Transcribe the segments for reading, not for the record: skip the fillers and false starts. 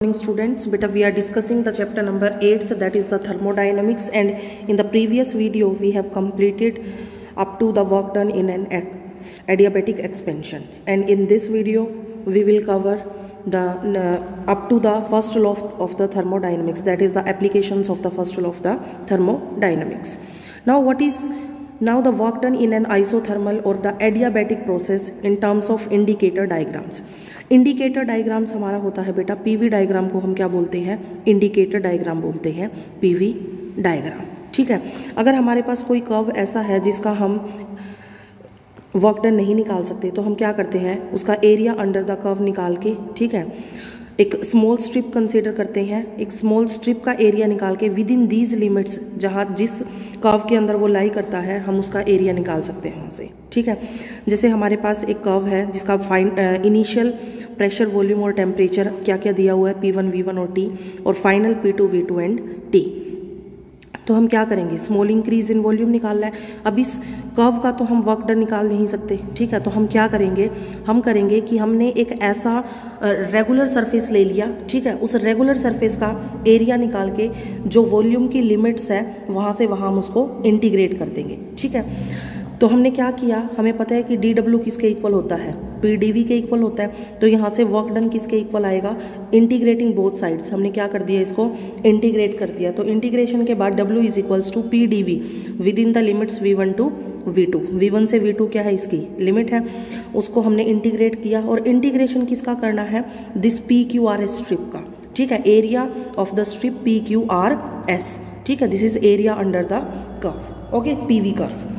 Morning students, beta we are discussing the chapter number 8th, that is the thermodynamics, and in the previous video we have completed up to the work done in an adiabatic expansion, and in this video we will cover the up to the first law of the thermodynamics, that is the applications of the first law of the thermodynamics. Now the work done in an isothermal or the adiabatic process in terms of indicator diagrams. Indicator diagrams हमारा होता है बेटा PV diagram को हम क्या बोलते हैं, indicator diagram बोलते हैं, पीवी डायग्राम। ठीक है, अगर हमारे पास कोई कर्व ऐसा है जिसका हम वर्क डन नहीं निकाल सकते तो हम क्या करते हैं, उसका एरिया अंडर द कर्व निकाल के, ठीक है, एक स्मॉल स्ट्रिप कंसीडर करते हैं, एक स्मॉल स्ट्रिप का एरिया निकाल के विद इन दीज लिमिट्स, जहाँ जिस कर्व के अंदर वो लाई करता है हम उसका एरिया निकाल सकते हैं वहाँ से। ठीक है, जैसे हमारे पास एक कर्व है जिसका इनिशियल प्रेशर, वॉल्यूम और टेम्परेचर क्या क्या दिया हुआ है, P1, V1 और T, और final P2, V2 and T। तो हम क्या करेंगे, स्मॉल इंक्रीज इन वॉल्यूम निकालना है। अब इस कर्व का तो हम वर्क डन निकाल नहीं सकते, ठीक है, तो हम क्या करेंगे, हम करेंगे कि हमने एक ऐसा रेगुलर सरफेस ले लिया, ठीक है, उस रेगुलर सरफेस का एरिया निकाल के जो वॉल्यूम की लिमिट्स है वहाँ से वहाँ हम उसको इंटीग्रेट कर देंगे। ठीक है, तो हमने क्या किया, हमें पता है कि dw किसके इक्वल होता है, pdv के इक्वल होता है, तो यहाँ से वर्क डन किसके इक्वल आएगा, इंटीग्रेटिंग बोथ साइड्स, हमने क्या कर दिया, इसको इंटीग्रेट कर दिया। तो इंटीग्रेशन के बाद w is equals to pdv with in the limits v1 to v2, v1 से v2 क्या है, इसकी लिमिट है, उसको हमने इंटीग्रेट किया। और इंटीग्रेशन किसका करना है, दिस PQRS स्ट्रिप का, ठीक है, area of the strip PQRS, ठीक है, this is area under the curve, okay, PV curve.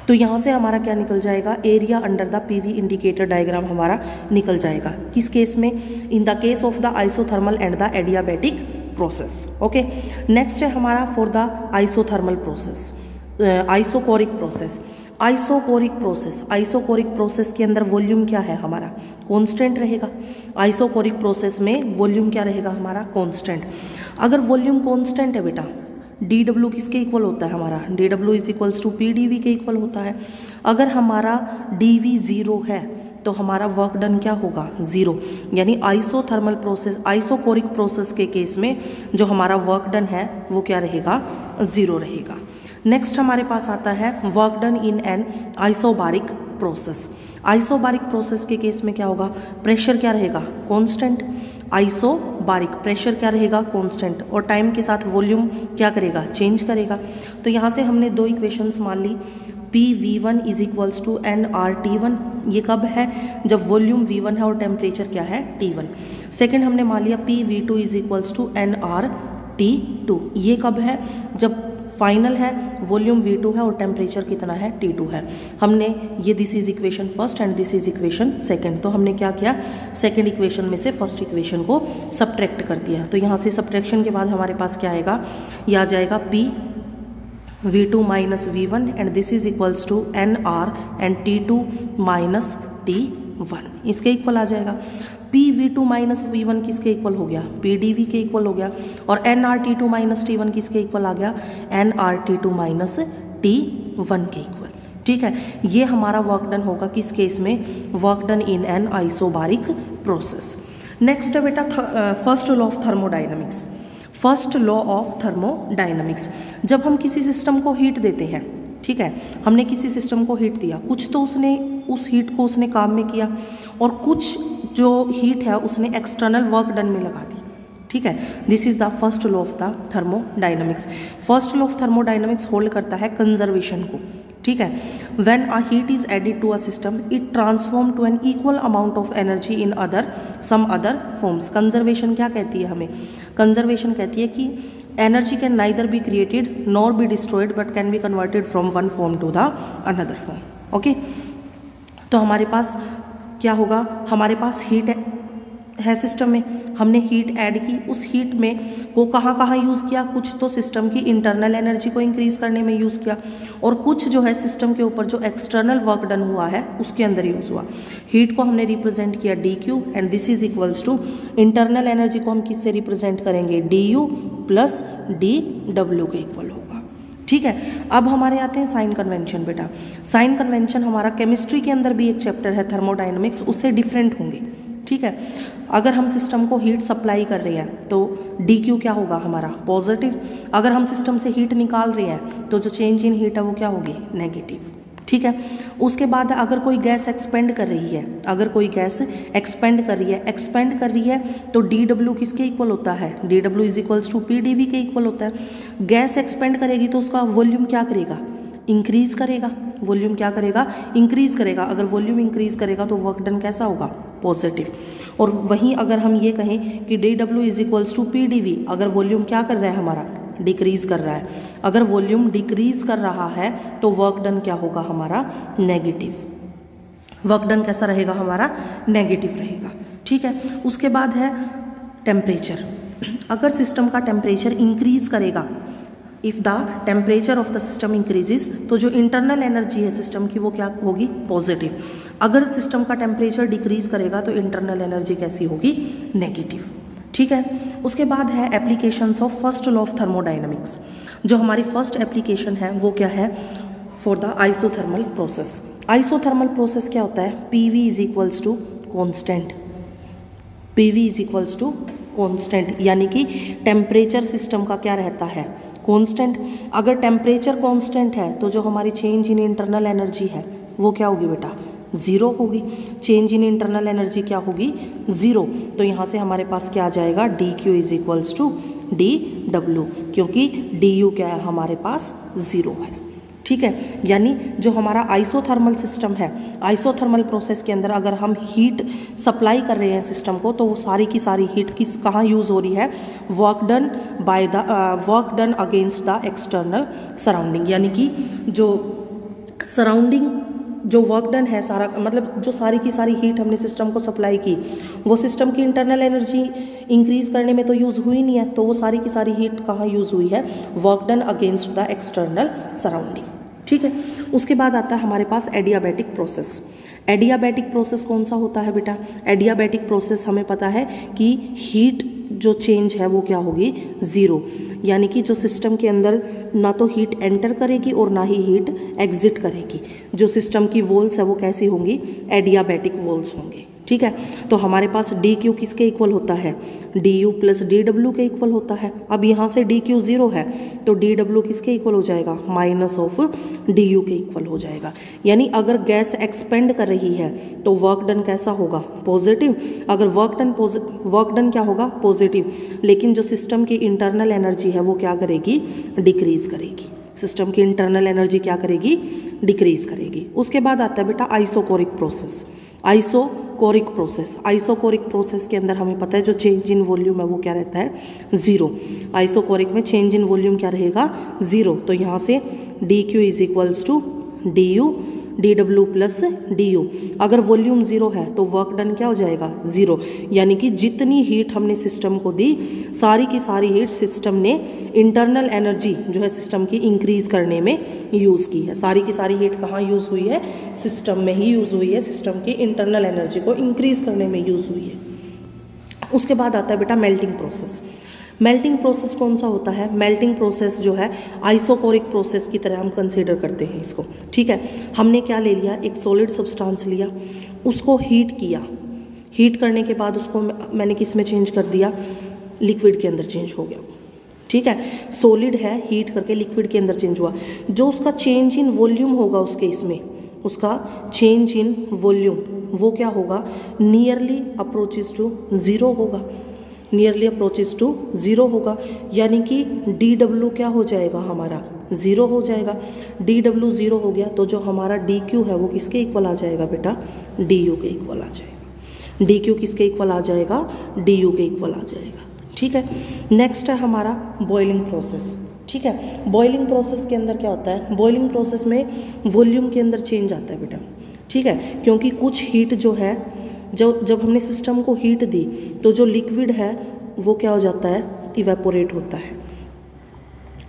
तो यहाँ से हमारा क्या निकल जाएगा, area under the PV indicator diagram हमारा निकल जाएगा। किस केस में, in the case of the isothermal and the adiabatic process. Okay, next है हमारा for the isothermal process, isochoric process. Isochoric process के अंदर वॉल्यूम क्या है हमारा, कांस्टेंट रहेगा। आइसोकोरिक प्रोसेस में वॉल्यूम क्या रहेगा हमारा, कांस्टेंट। अगर वॉल्यूम कांस्टेंट है बेटा, dw किसके इक्वल होता है हमारा, dw is equals to pdv के इक्वल होता है। अगर हमारा dv ज़ीरो है तो हमारा वर्क डन क्या होगा, ज़ीरो, यानी आइसोथर्मल प्रोसेस, आइसोकोरिक प्रोसेस के केस में जो हमारा वर्क डन है वो क्या रहेगा, ज़ीरो रहेगा। नेक्स्ट हमारे पास आता है work done in an isobaric process. Isobaric process के केस में क्या होगा, प्रेशर क्या रहेगा, कांस्टेंट, आइसोबारिक प्रेशर क्या रहेगा, कांस्टेंट, और टाइम के साथ वॉल्यूम क्या करेगा, चेंज करेगा। तो यहाँ से हमने दो इक्वेशंस मान ली, PV1 is equals to nRT1, ये कब है, जब वॉल्यूम V1 है और टेम्परेचर क्या है, T1। सेकेंड हमने मान लिया PV2 is equals to nRT2, ये कब है, जब फाइनल है, वॉल्यूम V2 है और टेम्परेचर कितना है, T2 है। हमने ये this is equation first and this is equation second, तो हमने क्या किया, सेकंड इक्वेशन में से फर्स्ट इक्वेशन को सब्ट्रैक्ट कर दिया। तो यहाँ से सब्ट्रैक्शन के बाद हमारे पास क्या आएगा, यह आ जाएगा PV2 minus V1 and this is equals to nR and T2 minus T1, इसके इक्वल आ जाएगा। PV2 माइनस V1 किसके इक्वल हो गया, PDV के इक्वल हो गया, और nRT2 माइनस T1 किसके इक्वल आ गया, nRT2 माइनस T1 के इक्वल। ठीक है, ये हमारा वर्क डन होगा किस केस में, work done in an isobaric process. Next है बेटा first law of thermodynamics. First law of thermodynamics, जब हम किसी सिस्टम को हीट देते हैं, ठीक है, हमने किसी सिस्टम को हीट दिया, कुछ तो उसने उस हीट को उसने काम में किया और कुछ जो हीट है उसने एक्सटर्नल वर्क डन में लगा दी। ठीक है, this is the first law of the thermodynamics. First law of thermodynamics hold करता है कंजर्वेशन को। ठीक है, when a heat is added to a system it transform to an equal amount of energy in some other forms. Conservation क्या कहती है हमें, conservation कहती है कि energy can neither be created nor be destroyed but can be converted from one form to the another form. Okay, तो हमारे पास क्या होगा, हमारे पास हीट है सिस्टम में, हमने हीट ऐड की, उस हीट में को कहाँ कहाँ यूज़ किया, कुछ तो सिस्टम की इंटरनल एनर्जी को इंक्रीज़ करने में यूज़ किया, और कुछ जो है सिस्टम के ऊपर जो एक्सटर्नल वर्क डन हुआ है उसके अंदर यूज़ हुआ। हीट को हमने रिप्रेजेंट किया dQ and this is equals to internal energy को हम किससे रिप्रेजेंट करेंगे, du प्लस dW के इक्वल होगा। ठीक है, अब हमारे आते हैं साइन कन्वेंशन। बेटा साइन कन्वेंशन हमारा केमिस्ट्री के अंदर भी एक चैप्टर है थर्मोडाइनमिक्स, उससे डिफरेंट होंगे। ठीक है। अगर हम सिस्टम को हीट सप्लाई कर रहे हैं तो डी क्यू क्या होगा हमारा, पॉजिटिव। अगर हम सिस्टम से हीट निकाल रहे हैं तो जो चेंज इन हीट है वो क्या होगी, नेगेटिव, ठीक है। उसके बाद अगर कोई गैस एक्सपेंड कर रही है, अगर कोई गैस एक्सपेंड कर रही है तो डी डब्ल्यू किसके इक्वल होता है, D W is equals to P D V के इक्वल होता है। गैस एक्सपेंड करेगी तो उसका वॉल्यूम क्या करेगा, इंक्रीज करेगा। वॉल्यूम क्या करेगा, इंक्रीज करेगा। अगर वॉल्यूम इंक्रीज करेगा तो वर्क डन कैसा होगा, पॉजिटिव। और वहीं अगर हम ये कहें कि D W is equals to P D V, अगर वॉल्यूम क्या कर रहा है हमारा, डिक्रीज कर रहा है, अगर वॉल्यूम डिक्रीज कर रहा है तो वर्क डन क्या होगा हमारा, नेगेटिव। वर्क डन कैसा रहेगा हमारा, नेगेटिव रहेगा, ठीक है। उसके बाद है टेम्परेचर। अगर सिस्टम का टेम्परेचर इंक्रीज करेगा, if the temperature of the system increases, तो जो इंटरनल एनर्जी है सिस्टम की वो क्या होगी, पॉजिटिव। अगर सिस्टम का टेम्परेचर डिक्रीज करेगा तो इंटरनल एनर्जी कैसी होगी, नेगेटिव, ठीक है। उसके बाद है applications of first law of thermodynamics. जो हमारी फर्स्ट एप्लीकेशन है वो क्या है, for the isothermal process. Isothermal process क्या होता है, P V is equals to constant, P V is equals to constant, यानी कि टेम्परेचर सिस्टम का क्या रहता है, कांस्टेंट। अगर टेम्परेचर कांस्टेंट है तो जो हमारी चेंज इन इंटरनल एनर्जी है वो क्या होगी बेटा, ज़ीरो होगी। चेंज इन इंटरनल एनर्जी क्या होगी, ज़ीरो। तो यहाँ से हमारे पास क्या आ जाएगा, D Q is equals to D W, क्योंकि डी यू क्या है हमारे पास, ज़ीरो है, ठीक है। यानी जो हमारा आइसोथर्मल सिस्टम है, आइसोथर्मल प्रोसेस के अंदर अगर हम हीट सप्लाई कर रहे हैं सिस्टम को तो वो सारी की सारी हीट किस कहाँ यूज़ हो रही है, work done against the external surrounding. यानी कि जो सराउंडिंग जो वर्क डन है सारा, मतलब जो सारी की सारी हीट हमने सिस्टम को सप्लाई की वो सिस्टम की इंटरनल एनर्जी इंक्रीज करने में तो यूज़ हुई नहीं है, तो वो सारी की सारी हीट कहाँ यूज़ हुई है, work done against the external surrounding, ठीक है। उसके बाद आता है हमारे पास एडियाबैटिक प्रोसेस। एडियाबैटिक प्रोसेस कौन सा होता है बेटा, एडियाबैटिक प्रोसेस हमें पता है कि हीट जो चेंज है वो क्या होगी, ज़ीरो। यानी कि जो सिस्टम के अंदर ना तो हीट एंटर करेगी और ना ही हीट एग्जिट करेगी। जो सिस्टम की वॉल्स है वो कैसी होंगी, एडियाबैटिक वॉल्स होंगे, ठीक है। तो हमारे पास डी क्यू किसके इक्वल होता है, D U plus D W के इक्वल होता है। अब यहाँ से डी क्यू ज़ीरो है तो डी डब्ल्यू किसके इक्वल हो जाएगा, माइनस ऑफ डी यू के इक्वल हो जाएगा। यानी अगर गैस एक्सपेंड कर रही है तो वर्क डन कैसा होगा, पॉजिटिव। अगर वर्क डन क्या होगा, पॉजिटिव। लेकिन जो सिस्टम की इंटरनल एनर्जी है वो क्या करेगी, डिक्रीज करेगी। सिस्टम की इंटरनल एनर्जी क्या करेगी, डिक्रीज करेगी। उसके बाद आता है बेटा आइसोकोरिक प्रोसेस। आइसोकोरिक प्रोसेस के अंदर हमें पता है जो चेंज इन वॉल्यूम है वो क्या रहता है, ज़ीरो। आइसोकोरिक में चेंज इन वॉल्यूम क्या रहेगा, ज़ीरो। तो यहाँ से D Q is equals to D U D W plus D U. अगर वॉल्यूम ज़ीरो है तो वर्क डन क्या हो जाएगा, ज़ीरो। यानी कि जितनी हीट हमने सिस्टम को दी सारी की सारी हीट सिस्टम ने इंटरनल एनर्जी जो है सिस्टम की इंक्रीज करने में यूज़ की है। सारी की सारी हीट कहाँ यूज़ हुई है, सिस्टम में ही यूज़ हुई है, सिस्टम की इंटरनल एनर्जी को इंक्रीज करने में यूज़ हुई है। उसके बाद आता है बेटा मेल्टिंग प्रोसेस। मेल्टिंग प्रोसेस कौन सा होता है, मेल्टिंग प्रोसेस जो है आइसोकोरिक प्रोसेस की तरह हम कंसीडर करते हैं इसको, ठीक है। हमने क्या ले लिया, एक सॉलिड सब्सटेंस लिया, उसको हीट किया, हीट करने के बाद उसको मैंने किस में चेंज कर दिया, लिक्विड के अंदर चेंज हो गया, ठीक है। सॉलिड है, हीट करके लिक्विड के अंदर चेंज हुआ। जो उसका चेंज इन वॉल्यूम होगा उसके इसमें, उसका चेंज इन वॉल्यूम वो क्या होगा, नियरली अप्रोचेस टू ज़ीरो होगा, नियरली अप्रोचेस टू ज़ीरो होगा। यानी कि डी डब्ल्यू क्या हो जाएगा हमारा, ज़ीरो हो जाएगा। डी डब्ल्यू ज़ीरो हो गया तो जो हमारा डी क्यू है वो किसके इक्वल आ जाएगा बेटा, डी यू के इक्वल आ जाएगा। डी क्यू किसके इक्वल आ जाएगा, डी यू के इक्वल आ जाएगा, ठीक है। नेक्स्ट है हमारा बॉइलिंग प्रोसेस, ठीक है। बॉइलिंग प्रोसेस के अंदर क्या होता है, बॉइलिंग प्रोसेस में वॉल्यूम के अंदर चेंज आता है बेटा, ठीक है। क्योंकि कुछ हीट जो है जब हमने सिस्टम को हीट दी तो जो लिक्विड है वो क्या हो जाता है, इवेपोरेट होता है,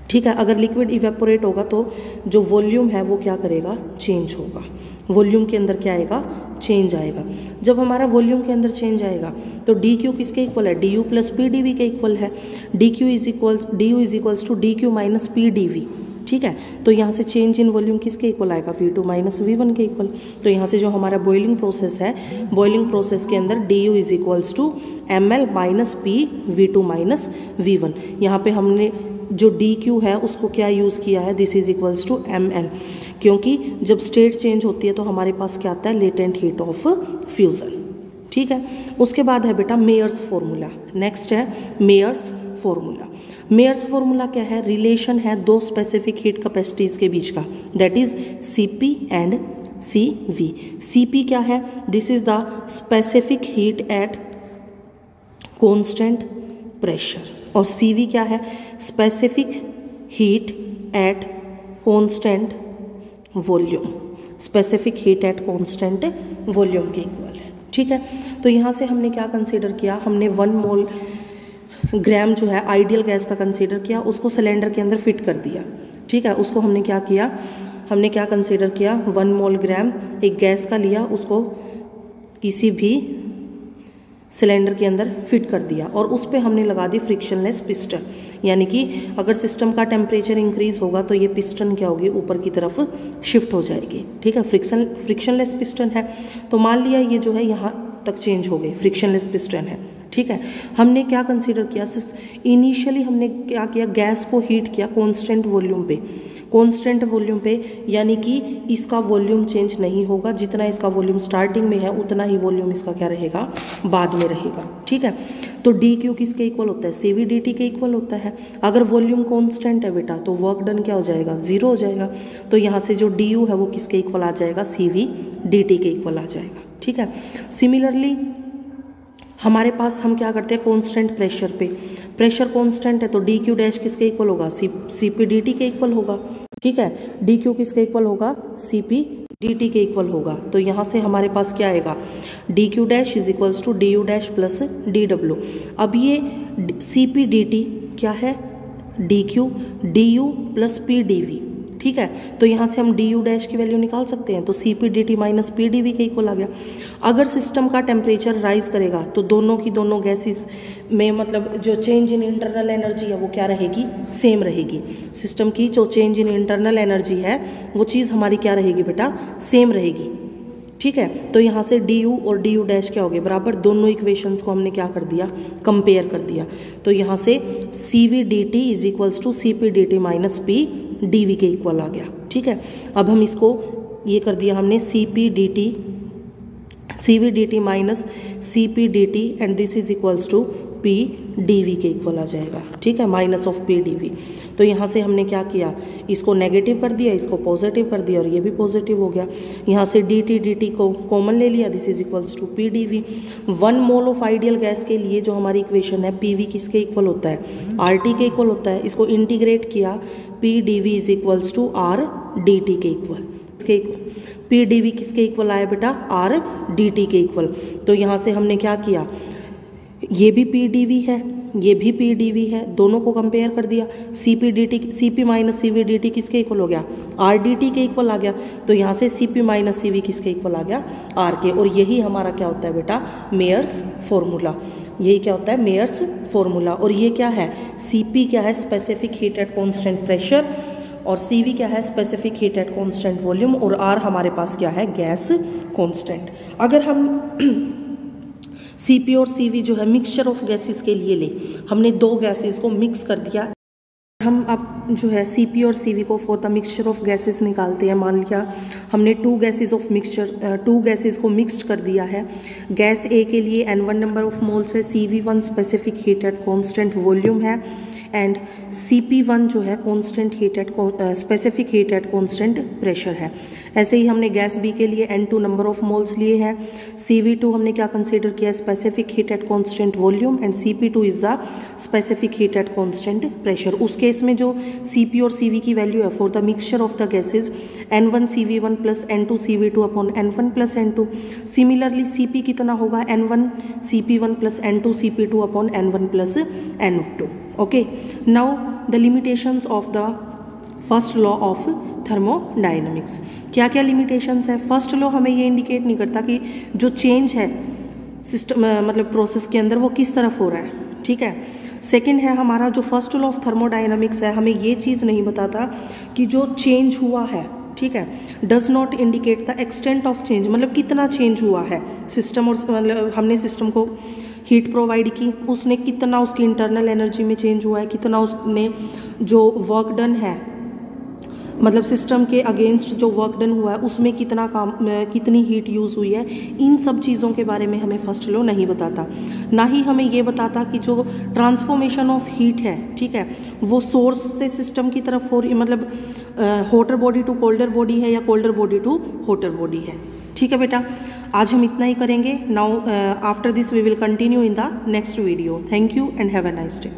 ठीक है। अगर लिक्विड इवेपोरेट होगा तो जो वॉल्यूम है वो क्या करेगा, चेंज होगा। वॉल्यूम के अंदर क्या आएगा, चेंज आएगा। जब हमारा वॉल्यूम के अंदर चेंज आएगा तो डी क्यू किसके इक्वल है, D U plus P D V के इक्वल है। D U is equals to D Q minus P D V, ठीक है। तो यहाँ से चेंज इन वॉल्यूम किसके इक्वल आएगा, V2 माइनस V1 के इक्वल। तो यहाँ से जो हमारा बॉइलिंग प्रोसेस है, बॉइलिंग प्रोसेस के अंदर du is equals to ml minus P V2 minus V1। यहाँ पे हमने जो dq है उसको क्या यूज़ किया है, this is equals to ml, क्योंकि जब स्टेट चेंज होती है तो हमारे पास क्या आता है, लेटेंट हीट ऑफ फ्यूज़न। ठीक है। उसके बाद है बेटा मेयर्स फॉर्मूला। नेक्स्ट है मेयर्स फॉर्मूला। मेयर्स फॉर्मूला क्या है, रिलेशन है दो स्पेसिफिक हीट कैपेसिटीज़ के बीच का, that is Cp and Cv। Cp क्या है, this is the specific heat at constant pressure, और Cv क्या है, specific heat at constant volume, specific heat at constant volume के इक्वल है। ठीक है। तो यहाँ से हमने क्या कंसीडर किया, हमने 1 मोल ग्राम जो है आइडियल गैस का कंसीडर किया, उसको सिलेंडर के अंदर फिट कर दिया। ठीक है। उसको हमने क्या किया, हमने क्या कंसीडर किया, 1 मोल ग्राम एक गैस का लिया, उसको किसी भी सिलेंडर के अंदर फिट कर दिया, और उस पर हमने लगा दी फ्रिक्शनलेस पिस्टन, यानी कि अगर सिस्टम का टेम्परेचर इंक्रीज होगा तो ये पिस्टन क्या होगी, ऊपर की तरफ शिफ्ट हो जाएगी। ठीक है। फ्रिक्शनलेस पिस्टन है, तो मान लिया ये जो है यहाँ तक चेंज हो गई, फ्रिक्शनलेस पिस्टन है। ठीक है। हमने क्या कंसीडर किया, इनिशियली हमने क्या किया, गैस को हीट किया कांस्टेंट वॉल्यूम पे, कांस्टेंट वॉल्यूम पे, यानी कि इसका वॉल्यूम चेंज नहीं होगा, जितना इसका वॉल्यूम स्टार्टिंग में है उतना ही वॉल्यूम इसका क्या रहेगा, बाद में रहेगा। ठीक है। तो dq किसके इक्वल होता है, Cv dt के इक्वल होता है। अगर वॉल्यूम कांस्टेंट है बेटा तो वर्क डन क्या हो जाएगा, 0 हो जाएगा। तो यहाँ से जो du है वो किसके इक्वल आ जाएगा, Cv dt के इक्वल आ जाएगा। ठीक है। सिमिलरली हमारे पास हम क्या करते हैं, कांस्टेंट प्रेशर पे, प्रेशर कांस्टेंट है तो dq डैश किसके इक्वल होगा, Cp dt के इक्वल होगा। ठीक है। dq किसके इक्वल होगा, Cp dt के इक्वल होगा। तो यहाँ से हमारे पास क्या आएगा, dq dash is equals to du dash plus dw। अब ये Cp dt क्या है, dq du plus p dv। ठीक है। तो यहाँ से हम du डैश की वैल्यू निकाल सकते हैं, तो Cp dt minus p dv के इक्वल आ गया। अगर सिस्टम का टेम्परेचर राइज करेगा तो दोनों की दोनों गैसेस में मतलब जो चेंज इन इंटरनल एनर्जी है वो क्या रहेगी, सेम रहेगी। सिस्टम की जो चेंज इन इंटरनल एनर्जी है वो चीज़ हमारी क्या रहेगी बेटा, सेम रहेगी। ठीक है। तो यहाँ से du और du डैश क्या हो गए, बराबर, दोनों इक्वेशंस को हमने क्या कर दिया, कंपेयर कर दिया। तो यहाँ से Cv dt is equals to Cp dt minus p dv के इक्वल आ गया। ठीक है। अब हम इसको ये कर दिया हमने, Cv dt minus Cp dt and this is equals to p dv के इक्वल आ जाएगा। ठीक है, माइनस ऑफ p dv। तो यहाँ से हमने क्या किया, इसको नेगेटिव कर दिया, इसको पॉजिटिव कर दिया और ये भी पॉजिटिव हो गया। यहाँ से dt को कॉमन ले लिया, this is equals to p dv। 1 mole of ideal gas के लिए जो हमारी इक्वेशन है pv किसके इक्वल होता है, rt के इक्वल होता है। इसको इंटीग्रेट किया, p dv is equals to r dt के इक्वल। p dv किसके इक्वल आया बेटा, r dt के इक्वल। तो यहाँ से हमने क्या किया, ये भी p dv है, ये भी p dv है, दोनों को कंपेयर कर दिया। Cp माइनस Cv dt किसके इक्वल हो गया, r dt के इक्वल आ गया। तो यहाँ से Cp माइनस Cv किसके इक्वल आ गया, r के। और यही हमारा क्या होता है बेटा, मेयर्स फॉर्मूला। यही क्या होता है, मेयर्स फॉर्मूला। और ये क्या है, Cp क्या है, specific heat at constant pressure, और Cv क्या है, specific heat at constant volume, और R हमारे पास क्या है, गैस कॉन्स्टेंट। अगर हम Cp और Cv जो है मिक्सचर ऑफ गैसेस के लिए ले, हमने दो गैसेस को मिक्स कर दिया। हम अब जो है Cp और Cv को for the mixture of gases निकालते हैं। मान लिया हमने टू गैसेस को मिक्सड कर दिया है। गैस A के लिए N1 नंबर ऑफ मोल्स है, Cv1 specific heat at constant volume है, एंड Cp1 जो है constant heat at specific heat at constant pressure है। ऐसे ही हमने गैस बी के लिए N2 नंबर ऑफ मोल्स लिए हैं। Cv2 हमने क्या कंसीडर किया, specific heat at constant volume, and Cp2 is the specific heat at constant pressure. उस केस में जो Cp और Cv की वैल्यू है for the mixture of the gases N1 Cv1 plus N2 Cv2 upon N1 plus N2। Similarly Cp कितना होगा, N1 Cp1 plus N2 Cp2 upon N1 plus N2। Okay, now the limitations of the first law of thermodynamics. क्या क्या limitations है। First law हमें ये indicate नहीं करता कि जो चेंज है सिस्टम मतलब प्रोसेस के अंदर वो किस तरफ हो रहा है। ठीक है, सेकंड है हमारा जो फर्स्ट लॉ ऑफ थर्मोडायनामिक्स है, हमें ये चीज़ नहीं बताता कि जो चेंज हुआ है, ठीक है, does not indicate the extent of change, मतलब कितना चेंज हुआ है सिस्टम, और मतलब हमने सिस्टम को हीट प्रोवाइड की, उसने कितना उसकी इंटरनल एनर्जी में चेंज हुआ है, कितना उसने जो वर्क डन है, मतलब सिस्टम के अगेंस्ट जो वर्क डन हुआ है उसमें कितना काम, कितनी हीट यूज़ हुई है, इन सब चीज़ों के बारे में हमें फर्स्ट लॉ नहीं बताता। ना ही हमें ये बताता कि जो ट्रांसफॉर्मेशन ऑफ हीट है, ठीक है, वो सोर्स से सिस्टम की तरफ हो रही, मतलब hotter body to colder body है या colder body to hotter body है। ठीक है बेटा, आज हम इतना ही करेंगे। Now after this we will continue in the next video. Thank you and have a nice day.